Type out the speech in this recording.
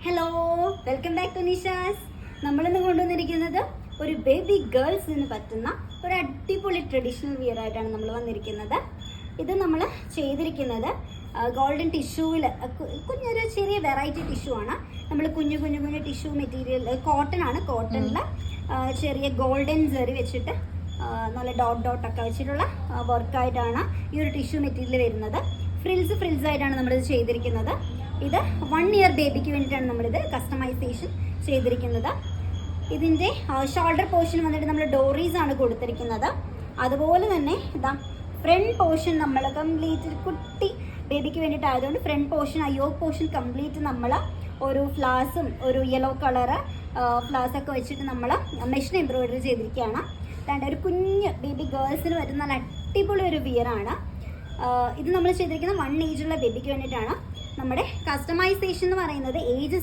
Hello, welcome back to Nisha's. നമ്മളിന്ന് കൊണ്ടുവന്നിരിക്കുന്നത് ഒരു ബേബി ഗേൾസിന് പറ്റുന്ന ഒരു അടിപൊളി ട്രഡീഷണൽ വിയർ ആയിട്ടാണ് നമ്മൾ വന്നിരിക്കുന്നത്. ഇത് നമ്മൾ ചെയ്തിരിക്കുന്നത് ഗോൾഡൻ ടിഷ്യൂവിൽ കുഞ്ഞൊരു ചെറിയ വെറൈറ്റി ടിഷ്യൂ ആണ്. നമ്മൾ കുഞ്ഞു ടിഷ്യൂ മെറ്റീരിയൽ കോട്ടൺ ആണ്. കോട്ടണിൽ ചെറിയ ഗോൾഡൻ സെറി വെച്ചിട്ട് നല്ല ഡോട്ടൊക്കെ വെച്ചിട്ടുള്ള വർക്കായിട്ടാണ് ഈ ഒരു ടിഷ്യൂ മെറ്റീരിയൽ വരുന്നത്. ഫ്രിൽസ് ആയിട്ടാണ് നമ്മളിത് ചെയ്തിരിക്കുന്നത്. ഇത് 1 ഇയർ ബേബിക്ക് വേണ്ടിയിട്ടാണ് നമ്മളിത് കസ്റ്റമൈസേഷൻ ചെയ്തിരിക്കുന്നത്. ഇതിൻ്റെ ഷോൾഡർ പോർഷൻ വന്നിട്ട് നമ്മൾ ഡോറീസ് ആണ് കൊടുത്തിരിക്കുന്നത്. അതുപോലെ തന്നെ ഇതാ ഫ്രണ്ട് പോർഷൻ നമ്മൾ കംപ്ലീറ്റ് കുട്ടി ബേബിക്ക് വേണ്ടിയിട്ടായതുകൊണ്ട് front portion yoke portion complete നമ്മൾ ഒരു ഫ്ലാസും ഒരു യെല്ലോ കളറ് ഫ്ലാസൊക്കെ വെച്ചിട്ട് നമ്മൾ മെഷീൻ എംബ്രോയിഡറി ചെയ്തിരിക്കുകയാണ്. അതാണ്ട് ഒരു കുഞ്ഞ് ബേബി ഗേൾസിന് വരുന്ന നല്ല അടിപൊളി ഒരു വിയറാണ്. ഇത് നമ്മൾ ചെയ്തിരിക്കുന്ന 1 ഏജുള്ള ബേബിക്ക് വേണ്ടിയിട്ടാണ്. നമ്മുടെ കസ്റ്റമൈസേഷൻ എന്ന് പറയുന്നത് ഏജ്